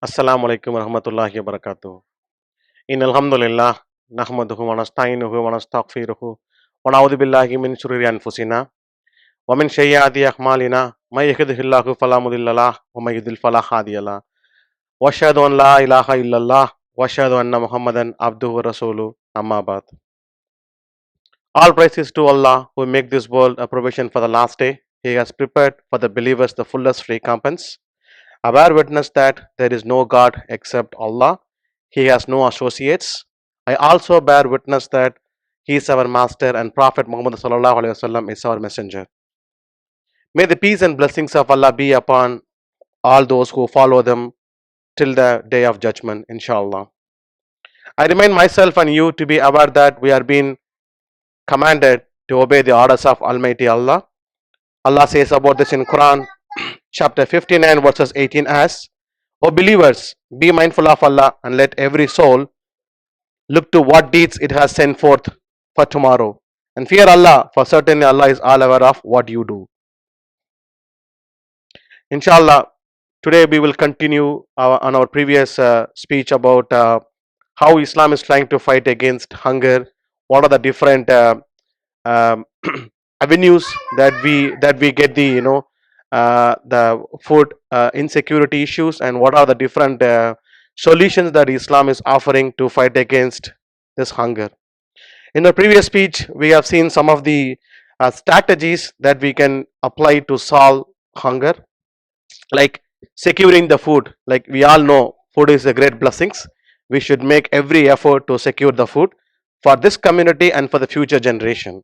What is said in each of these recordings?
Assalamu alaikum warahmatullahi wabarakatuh. Innal hamdalillah nahmaduhu wa nasta'inuhu wa nastaghfiruhu wa na'udzu billahi min shururi anfusina wa min sayyiati a'malina may yahdihillahu fala mudilla lahu wa may yudlil fala hadiya lahu wa asyhadu an la ilaha illallah wa asyhadu anna Muhammadan abduhu wa rasuluhu amma ba'd. All praises to Allah who make this world a provision for the last day. He has prepared for the believers the fullest recompense. I bear witness that there is no God except Allah. He has no associates. I also bear witness that He is our Master and Prophet Muhammad Sallallahu Alaihi Wasallam is our messenger. May the peace and blessings of Allah be upon all those who follow them till the day of judgment, inshallah. I remind myself and you to be aware that we are being commanded to obey the orders of Almighty Allah. Allah says about this in Quran chapter 59 verses 18 as, O believers, be mindful of Allah and let every soul look to what deeds it has sent forth for tomorrow. And fear Allah, for certainly Allah is all aware of what you do. Inshallah, today we will continue on our previous speech about how Islam is trying to fight against hunger. What are the different um, avenues that we get the food insecurity issues, and what are the different solutions that Islam is offering to fight against this hunger. In the previous speech, we have seen some of the strategies that we can apply to solve hunger, like securing the food. Like we all know, food is a great blessings. We should make every effort to secure the food for this community and for the future generation.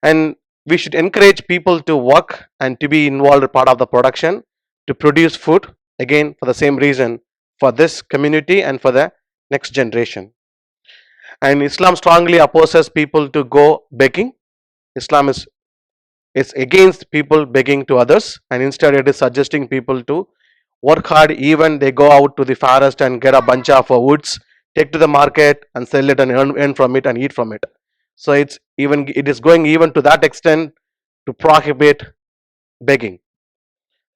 And we should encourage people to work and to be involved part of the production to produce food, again for the same reason, for this community and for the next generation. And Islam strongly opposes people to go begging. Islam is against people begging to others, and instead it is suggesting people to work hard. Even they go out to the forest and get a bunch of woods, take to the market and sell it and earn from it and eat from it. So it is going even to that extent to prohibit begging.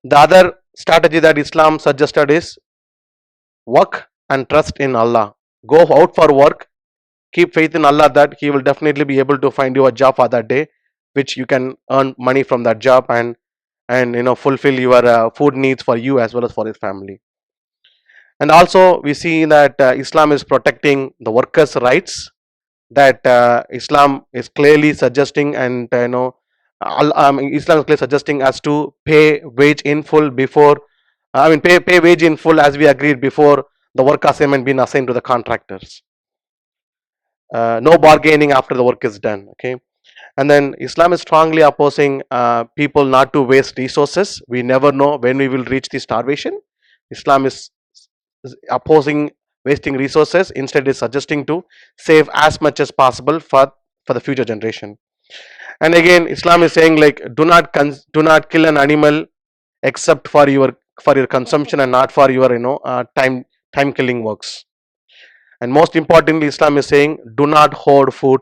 The other strategy that Islam suggested is work and trust in Allah. Go out for work, keep faith in Allah that He will definitely be able to find you a job for that day, which you can earn money from that job and fulfill your food needs for you as well as for your family. And also we see that Islam is protecting the workers' rights. That Islam is clearly suggesting, and Islam is clearly suggesting us to pay wage in full before, pay wage in full as we agreed before the work assignment being assigned to the contractors. No bargaining after the work is done. Okay, and then Islam is strongly opposing people not to waste resources. We never know when we will reach the starvation. Islam is opposing wasting resources. Instead is suggesting to save as much as possible for the future generation. And again Islam is saying, like, do not kill an animal except for your consumption and not for your time killing works. And most importantly, Islam is saying, do not hoard food,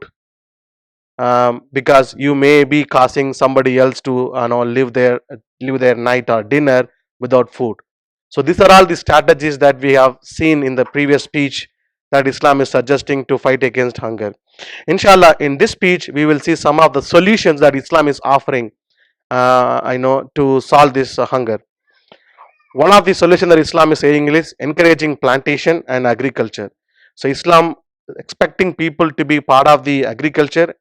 because you may be causing somebody else to live their night or dinner without food. So these are all the strategies that we have seen in the previous speech that Islam is suggesting to fight against hunger. Inshallah, in this speech we will see some of the solutions that Islam is offering to solve this hunger. One of the solutions that Islam is saying is encouraging plantation and agriculture. So Islam expecting people to be part of the agriculture,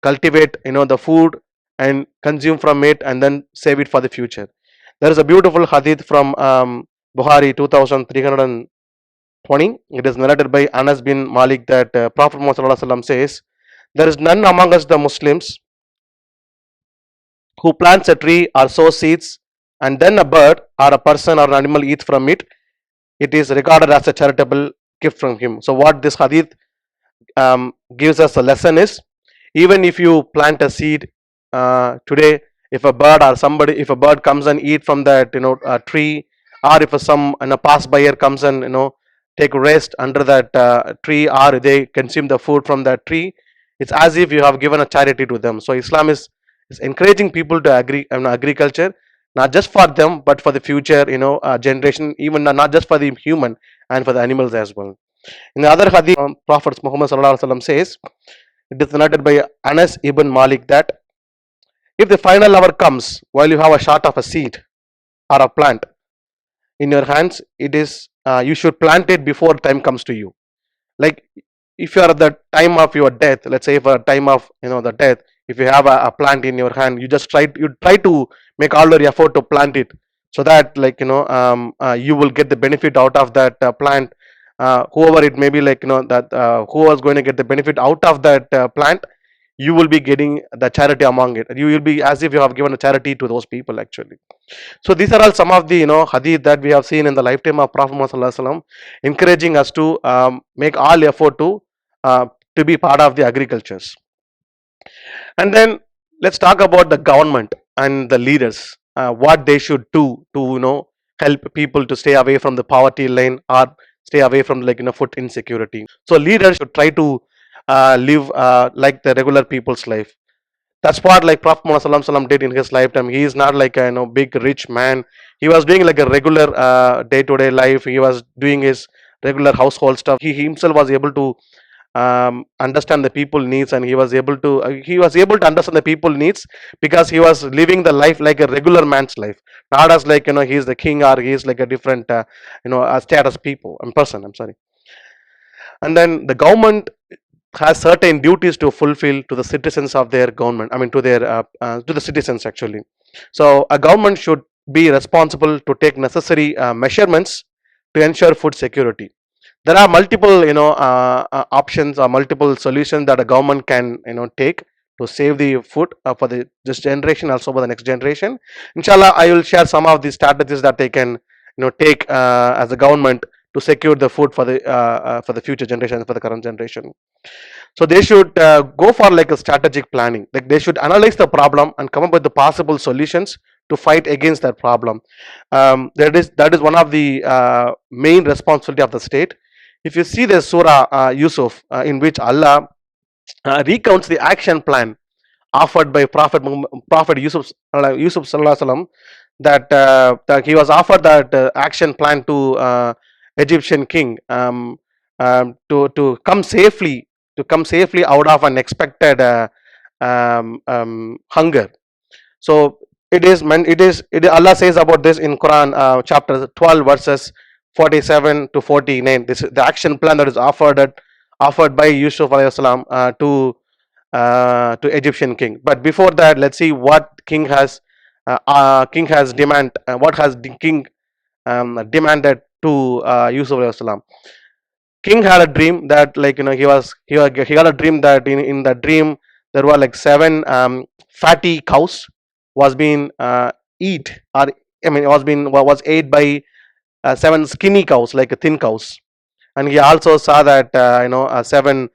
cultivate the food and consume from it and then save it for the future. There is a beautiful hadith from Bukhari 2320. It is narrated by Anas bin Malik that Prophet Muhammad says, there is none among us the Muslims who plants a tree or sows seeds and then a bird or a person or an animal eats from it. It is regarded as a charitable gift from him. So what this hadith gives us a lesson is, even if you plant a seed today, if a bird comes and eat from that tree, or if some pass buyer comes and take rest under that tree, or they consume the food from that tree, it's as if you have given a charity to them. So Islam is encouraging people to agriculture, not just for them, but for the future, generation, even not just for the human and for the animals as well. In the other hadith, Prophet Muhammad sallallahu alaihi wasallam says, it is narrated by Anas ibn Malik that if the final hour comes while you have a shot of a seed or a plant in your hands, it is you should plant it before time comes to you. Like if you are at the time of your death, let's say for a time of the death, if you have a plant in your hand, you try to make all your effort to plant it, so that you will get the benefit out of that plant. Whoever it may be, that who was going to get the benefit out of that plant, you will be getting the charity among it. You will be as if you have given a charity to those people actually. So these are all some of the hadith that we have seen in the lifetime of Prophet Muhammad sallallahu alaihi wasallam, encouraging us to make all effort to be part of the agricultures. And then let's talk about the government and the leaders, what they should do to help people to stay away from the poverty line or stay away from food insecurity. So leaders should try to live like the regular people's life. That's what like Prophet Muhammad sallallahu alaihi wasallam did in his lifetime. He is not like a big rich man. He was doing like a regular day-to-day life. He was doing his regular household stuff. He himself was able to understand the people needs, and he was able to understand the people needs because he was living the life like a regular man's life, not as like he is the king or he is like a different a status people and person. I'm sorry. And then the government has certain duties to fulfill to the citizens of their government. I mean, to the citizens actually. So a government should be responsible to take necessary measurements to ensure food security. There are multiple options or multiple solutions that a government can take to save the food for this generation, also for the next generation. Inshallah, I will share some of the strategies that they can take as a government to secure the food for the future generation, for the current generation. So they should go for like a strategic planning. Like they should analyze the problem and come up with the possible solutions to fight against that problem. That is one of the main responsibility of the state. If you see the Surah Yusuf, in which Allah recounts the action plan offered by Prophet Yusuf sallallahu alaihi wasallam, that he was offered that action plan to Egyptian king, to come safely out of an expected hunger. So Allah says about this in Quran chapter 12 verses 47 to 49. This is the action plan that is offered by Yusuf alayhi salam to Egyptian king. But before that, let's see what king has what has the king demanded to Yusuf alayhi salam. King had a dream that he had a dream that in the dream there were like seven fatty cows was being eat, or I mean was ate by seven skinny cows, like thin cows. And he also saw that seven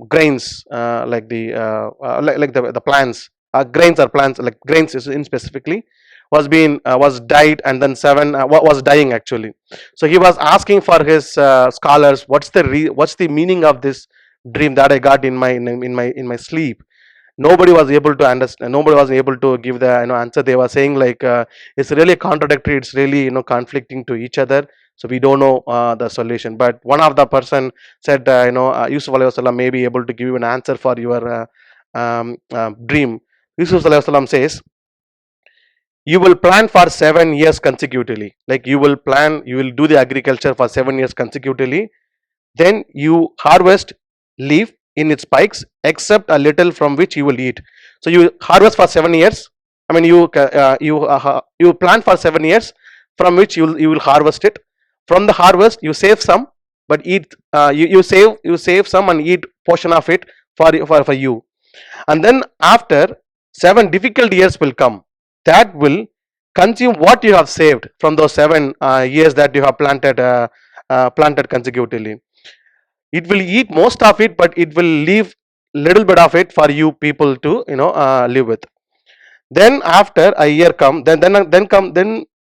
grains, like the plants, grains or plants, like grains is in specifically was died, and then seven was dying actually. So he was asking for his scholars, what's the meaning of this dream that I got in my sleep. Nobody was able to understand, nobody was able to give the answer. They were saying like it's really contradictory, it's really conflicting to each other, so we don't know the solution. But one of the person said Yusuf alayhi wasallam may be able to give you an answer for your dream. Yusuf alayhi wasallam says, you will plan for 7 years consecutively. Like you will do the agriculture for 7 years consecutively. Then you harvest leaf in its spikes, except a little from which you will eat. So you harvest for 7 years. I mean, you plant for 7 years, from which you will harvest it. From the harvest, you save some, but eat. You save some and eat portion of it for you. And then after 7 difficult years will come, that will consume what you have saved from those 7 years that you have planted consecutively. It will eat most of it, but it will leave little bit of it for you people to live with. Then after a year come, then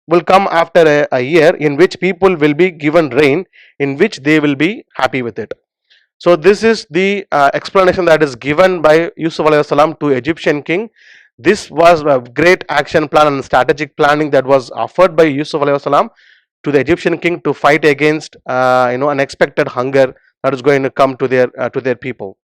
will come after a year in which people will be given rain, in which they will be happy with it. So this is the explanation that is given by Yusuf alayhi salam to Egyptian king, This was a great action plan and strategic planning that was offered by Yusuf alayhi salam to the Egyptian king to fight against unexpected hunger that is going to come to their people.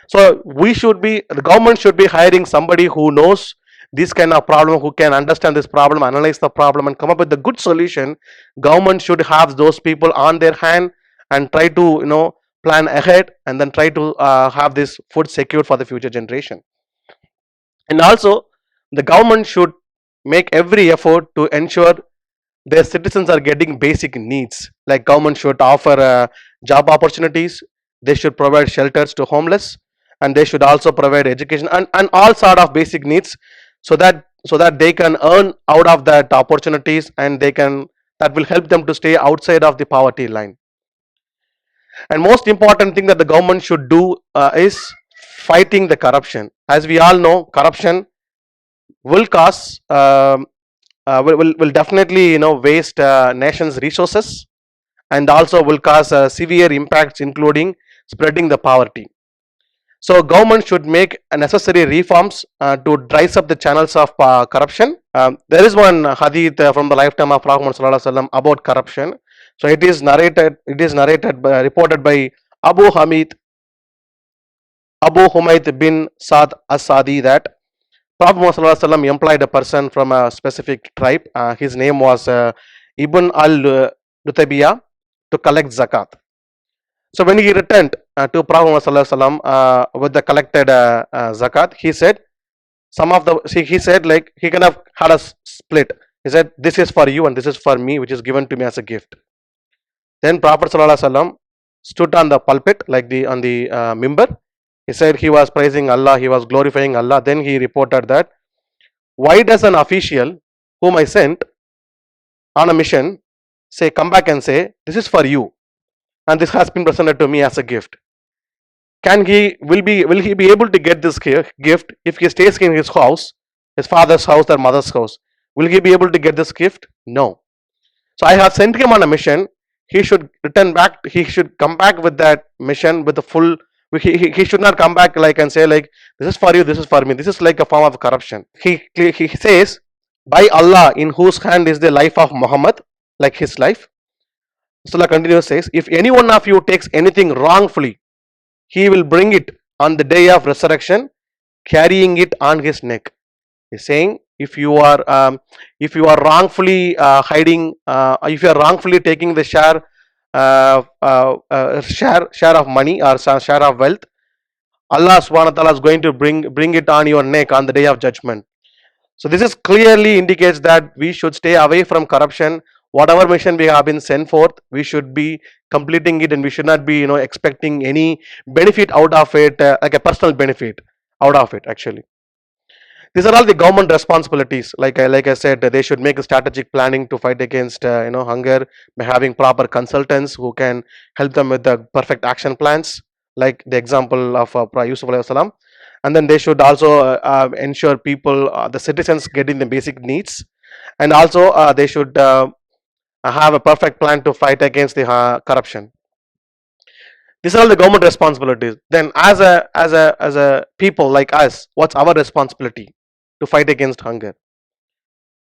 So the government should be hiring somebody who knows this kind of problem, who can understand this problem, analyze the problem, and come up with a good solution. Government should have those people on their hand and try to plan ahead and then try to have this food secured for the future generation. And also, the government should make every effort to ensure their citizens are getting basic needs. Like government should offer job opportunities, they should provide shelters to homeless, and they should also provide education and all sort of basic needs, so that they can earn out of that opportunities, and that will help them to stay outside of the poverty line. And most important thing that the government should do is fighting the corruption. As we all know, corruption will cause will definitely waste nation's resources, and also will cause severe impacts, including spreading the poverty. So government should make necessary reforms to dry up the channels of corruption. There is one hadith from the lifetime of Prophet Muhammad Sallallahu Alaihi Wasallam about corruption. So reported by Abu Hamid Abu Humayd bin Saad as-Sadi that Prophet Muhammad Sallallahu Alaihi Wasallam employed a person from a specific tribe. His name was Ibn al-Lutabiya to collect zakat. So when he returned to Prophet Muhammad Sallallahu Alaihi Wasallam with the collected zakat, he said he said, like, he kind of had a split. He said, this is for you and this is for me, which is given to me as a gift. Then Prophet Sallallahu Alaihi Wasallam stood on the pulpit, like on the mimbar. He said he was praising Allah, he was glorifying Allah. Then he reported that, why does an official whom I sent on a mission come back and say, this is for you and this has been presented to me as a gift? Will he be able to get this gift if he stays in his house, his father's house or mother's house? Will he be able to get this gift? No. So I have sent him on a mission. He should return back. He should come back with that mission with the full. He should not come back like and say, like, this is for you, this is for me. This is like a form of corruption. He says, by Allah in whose hand is the life of Muhammad, like his life. Rasulullah continues, says, if any one of you takes anything wrongfully, he will bring it on the day of resurrection, carrying it on his neck. He's saying, if you are wrongfully hiding, if you are wrongfully taking the share of money or share of wealth, Allah subhanahu wa ta'ala is going to bring it on your neck on the day of judgment. So this is clearly indicates that we should stay away from corruption. Whatever mission we have been sent forth, we should be completing it, and we should not be expecting any benefit out of it, like a personal benefit out of it. Actually, these are all the government responsibilities. Like I said, they should make a strategic planning to fight against hunger by having proper consultants who can help them with the perfect action plans, like the example of Yusuf alayhi salam. And then they should also ensure people, the citizens, getting the basic needs, and also they should have a perfect plan to fight against the corruption. These are all the government responsibilities. Then as a people like us, what's our responsibility to fight against hunger?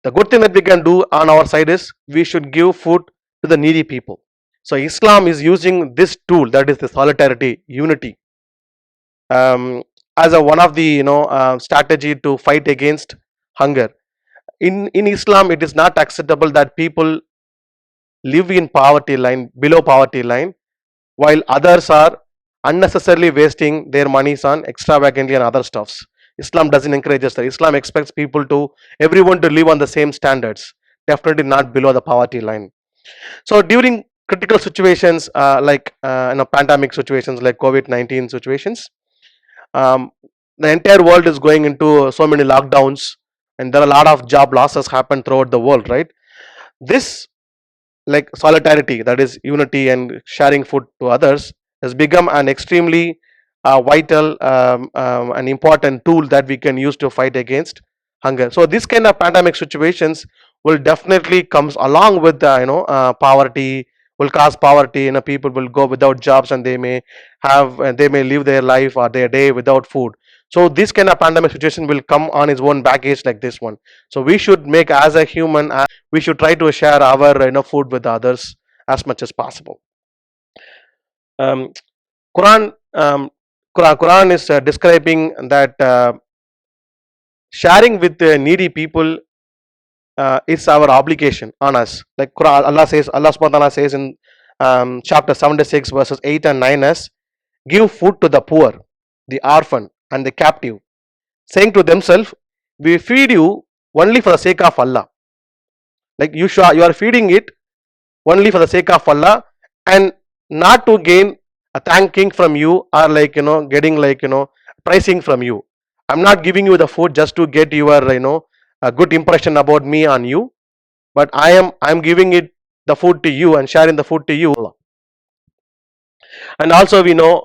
The good thing that we can do on our side is we should give food to the needy people. So Islam is using this tool, that is the solidarity, unity, as one of the strategy to fight against hunger. In Islam, it is not acceptable that people live in poverty line, below poverty line, while others are unnecessarily wasting their monies on extravagantly and other stuffs. Islam doesn't encourage us that. Islam expects everyone to live on the same standards, definitely not below the poverty line. So during critical situations like pandemic situations like COVID-19 situations, the entire world is going into so many lockdowns, and there are a lot of job losses happen throughout the world, right? This, like solidarity, that is unity and sharing food to others, has become an extremely vital and important tool that we can use to fight against hunger. So this kind of pandemic situations will definitely comes along with the poverty, will cause poverty. People will go without jobs, and they may live their life or their day without food. So this kind of pandemic situation will come on its own baggage like this one. So we should make, as a human, we should try to share our food with others as much as possible. um, Quran, Quran is describing that sharing with the needy people is our obligation on us. Like Quran, Allah subhanahu wa ta'ala says in chapter 76 verses 8 and 9 as, give food to the poor, the orphan and the captive, saying to themselves, we feed you only for the sake of Allah. Like you are feeding it only for the sake of Allah, and not to gain a thanking from you, or getting pricing from you. I'm not giving you the food just to get your a good impression about me on you, but I'm giving it the food to you and sharing the food to you. And also we know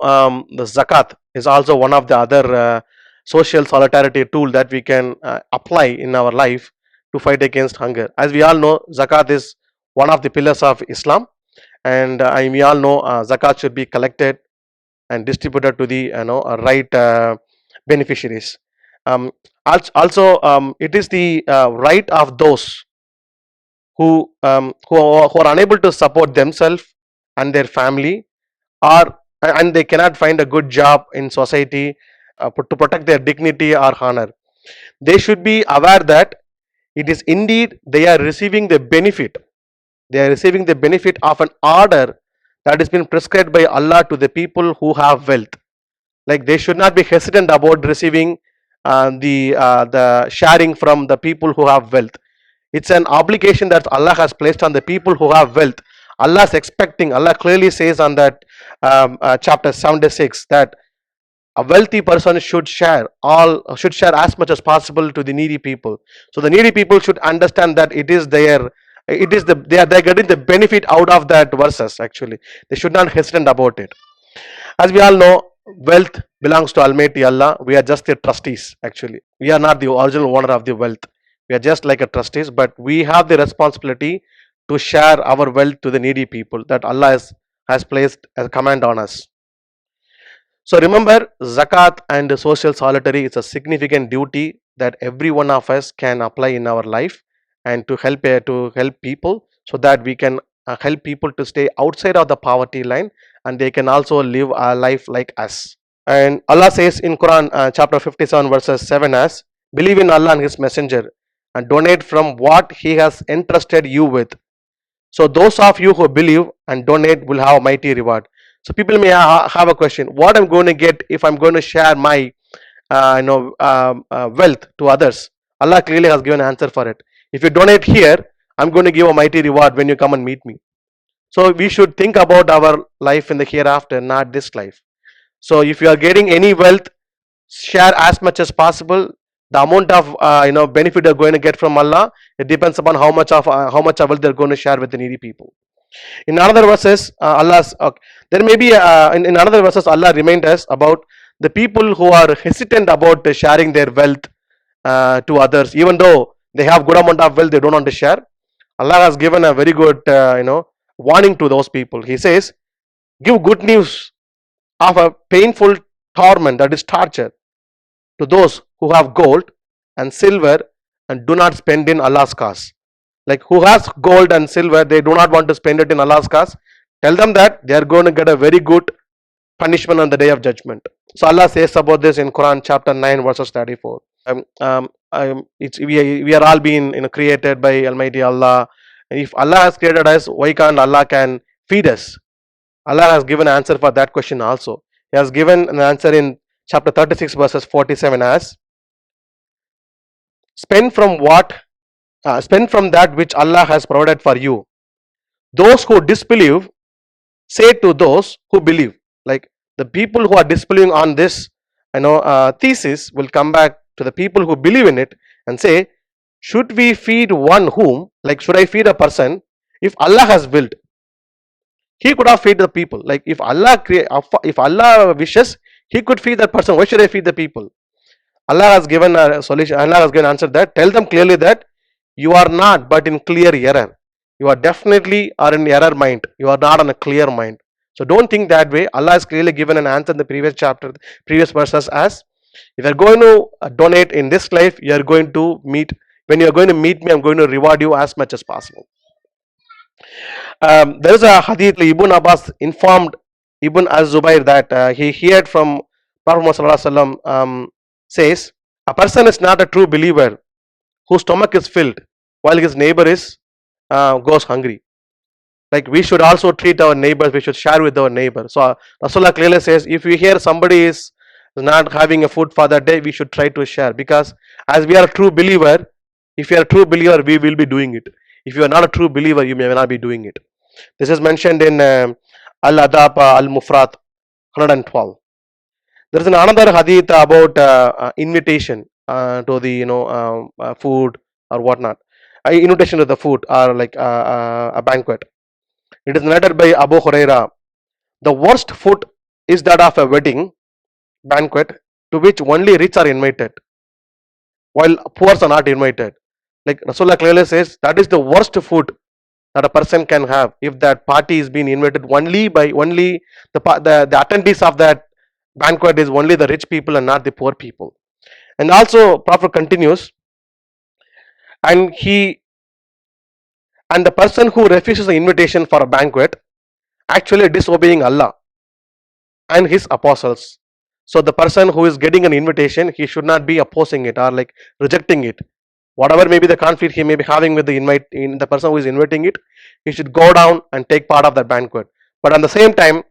the zakat is also one of the other social solidarity tool that we can apply in our life to fight against hunger. As we all know, zakat is one of the pillars of Islam, and we all know zakat should be collected and distributed to the right beneficiaries. um, Also, it is the right of those who are unable to support themselves and their family, or and they cannot find a good job in society to protect their dignity or honor. They should be aware that it is indeed they are receiving the benefit. They are receiving the benefit of an order that has been prescribed by Allah to the people who have wealth. Like they should not be hesitant about receiving the sharing from the people who have wealth. It's an obligation that Allah has placed on the people who have wealth. Allah is expecting, Allah clearly says on that chapter 76 that a wealthy person should share as much as possible to the needy people. So the needy people should understand that it is they're getting the benefit out of that verses. Actually, they should not hesitate about it. As we all know, wealth belongs to Almighty Allah. We are just the trustees. Actually, we are not the original owner of the wealth. We are just like a trustees, but we have the responsibility to share our wealth to the needy people that Allah has placed as a command on us. So remember, zakat and social solidarity is a significant duty that every one of us can apply in our life, and to help people, so that we can help people to stay outside of the poverty line, and they can also live a life like us. And Allah says in Quran chapter 57 verses 7 as, believe in Allah and His Messenger and donate from what He has entrusted you with. So those of you who believe and donate will have a mighty reward. So people may have a question: what I'm going to get if I'm going to share my wealth to others? Allah clearly has given an answer for it. If you donate here, I'm going to give a mighty reward when you come and meet me. So we should think about our life in the hereafter, not this life. So if you are getting any wealth, share as much as possible. The amount of benefit you're going to get from Allah, it depends upon how much of wealth they're going to share with the needy people. In another verses, there may be in another verses Allah reminds us about the people who are hesitant about sharing their wealth to others, even though they have good amount of wealth, they don't want to share. Allah has given a very good warning to those people. He says, give good news of a painful torment, that is torture, to those who have gold and silver and do not spend in Allah's cause. Like who has gold and silver, they do not want to spend it in Allah's cause. Tell them that they are going to get a very good punishment on the day of judgment. So Allah says about this in Quran chapter 9 verses 34. We are all being created by Almighty Allah. If Allah has created us, why can't Allah can feed us? Allah has given an answer for that question also. He has given an answer in chapter 36 verses 47 as, spend from that which Allah has provided for you. Those who disbelieve say to those who believe. Like the people who are disbelieving on this thesis will come back to the people who believe in it and say, should we feed one whom, like should I feed a person? If Allah has willed, He could have fed the people. Like if Allah wishes, He could feed that person. Why should I feed the people? Allah has given a solution. Allah has given an answer that, tell them clearly that you are not but in clear error. You are definitely are in error mind. You are not on a clear mind. So don't think that way. Allah has clearly given an answer in the previous chapter, previous verses as, If you're going to donate in this life, you're going to meet. When you're going to meet me, I'm going to reward you as much as possible. There is a hadith. Ibn Abbas informed Ibn al-Zubayr that he heard from Prophet Muhammad Sallallahu Alaihi Wasallam, says, a person is not a true believer whose stomach is filled while his neighbor is goes hungry. Like, we should also treat our neighbors, we should share with our neighbor. So Rasulullah clearly says, if we hear somebody is not having a food for that day, we should try to share, because as we are a true believer, if you are a true believer, we will be doing it. If you are not a true believer, you may not be doing it. This is mentioned in Al-Adab Al-Mufrad 112. There is another hadith about invitation to the food or whatnot. Invitation to the food or like a banquet. It is narrated by Abu Huraira. The worst food is that of a wedding banquet to which only rich are invited, while poor are not invited. Like Rasulullah clearly says, that is the worst food that a person can have if that party is being invited only by the attendees of that banquet is only the rich people and not the poor people. And also, Prophet continues, and the person who refuses the invitation for a banquet actually disobeying Allah and his apostles. So the person who is getting an invitation, he should not be opposing it or like rejecting it. Whatever may be the conflict he may be having with the person who is inviting it, he should go down and take part of that banquet. But at the same time,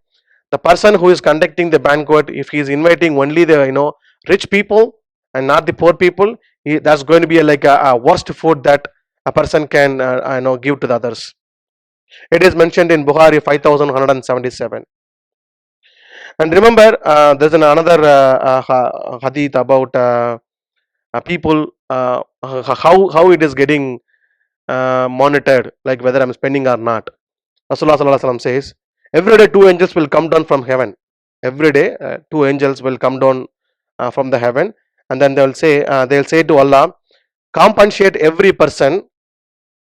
the person who is conducting the banquet, if he is inviting only the rich people and not the poor people, that's going to be like a worst food that a person can give to the others. It is mentioned in Bukhari 5177. And remember, there's another hadith about people, how it is getting monitored, like whether I'm spending or not. Rasulullah Sallallahu Alaihi Wasallam says, every day two angels will come down from heaven. Every day two angels will come down from the heaven, and then they'll say to Allah, compensate every person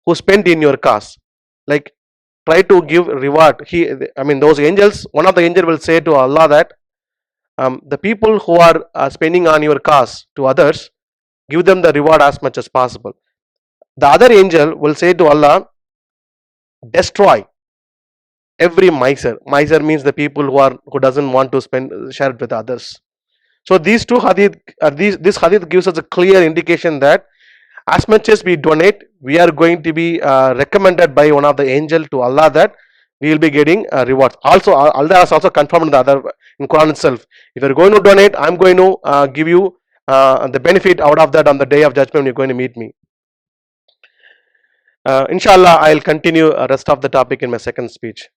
who spent in your cause. Like, try to give reward. Those angels, one of the angels will say to Allah that the people who are spending on your cause to others, give them the reward as much as possible. The other angel will say to Allah, destroy every miser. Miser means the people who doesn't want to share it with others. So these two hadith, this hadith gives us a clear indication that as much as we donate, we are going to be recommended by one of the angel to Allah that we will be getting rewards. Also, Allah has also confirmed in Quran itself. If you are going to donate, I am going to give you the benefit out of that on the day of judgment when you are going to meet me. Inshallah, I will continue rest of the topic in my second speech.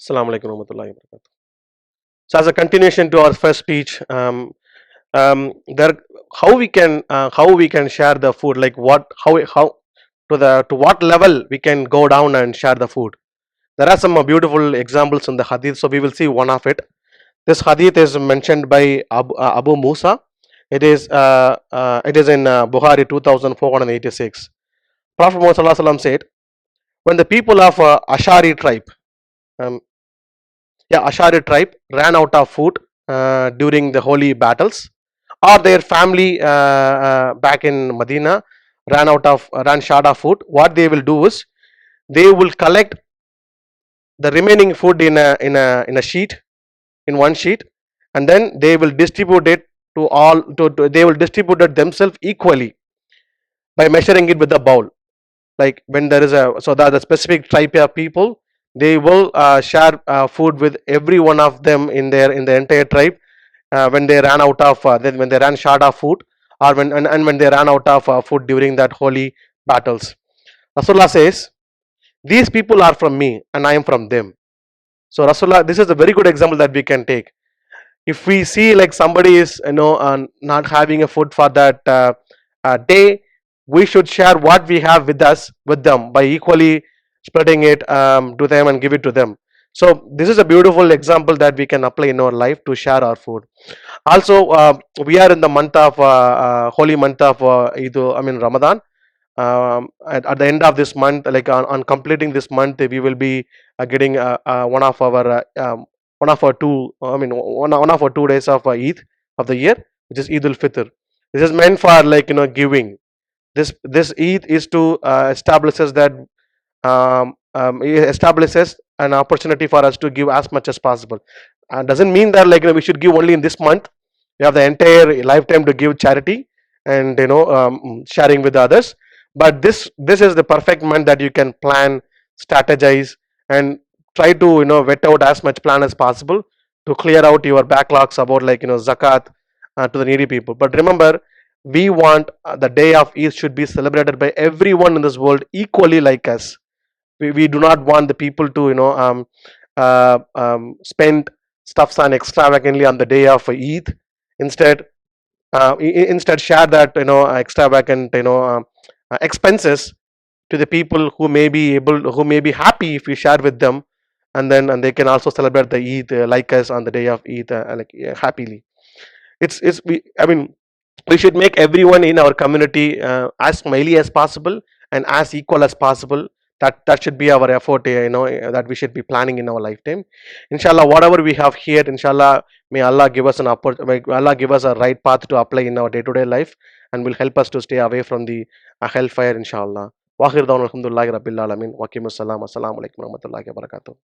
Assalamu alaikum warahmatullahi wabarakatuh. So, as a continuation to our first speech, how we can share the food, like how to what level we can go down and share the food. There are some beautiful examples in the hadith, so we will see one of it. This hadith is mentioned by Abu Musa. It is in Bukhari 2486. Prophet Muhammad Sallallahu Alaihi Wasallam said, when the people of Ashari tribe ran out of food during the holy battles, or their family back in Medina ran short of food, what they will do is they will collect the remaining food in a sheet, in one sheet, and then they will distribute it they will distribute it themselves equally by measuring it with the bowl. Like, when there is the specific tribe of people, they will share food with every one of them in the entire tribe when they ran out of when they ran short of food, or when they ran out of food during that holy battles. Rasulullah says, these people are from me and I am from them. So Rasulullah, this is a very good example that we can take. If we see like somebody is not having a food for that day, we should share what we have with them by equally spreading it to them and give it to them. So this is a beautiful example that we can apply in our life to share our food. Also, we are in the month of holy month of Ramadan. At the end of this month, like on completing this month, we will be getting one of our 2 days of Eid of the year, which is Eid al-Fitr. This is meant for giving. This Eid is to establishes that it establishes an opportunity for us to give as much as possible. Doesn't mean that we should give only in this month. We have the entire lifetime to give charity and sharing with others. But this is the perfect month that you can plan, strategize, and try to vet out as much plan as possible to clear out your backlogs about zakat to the needy people. But remember, we want the day of Eid should be celebrated by everyone in this world equally like us. We do not want the people to spend stuffs on extravagantly on the day of Eid. Instead, instead share that extravagant expenses to the people who may be happy if we share with them, and they can also celebrate the Eid like us on the day of Eid happily. It's we I mean we should make everyone in our community as smiley as possible and as equal as possible. That should be our effort, that we should be planning in our lifetime. Inshallah, whatever we have here, inshallah, may Allah give us may Allah give us a right path to apply in our day-to-day life, and will help us to stay away from the hellfire, inshallah. Wa akhir da'wana alhamdulillahi rabbil alamin. Wa aqimus salam. Assalamu alaikum warahmatullahi wabarakatuh.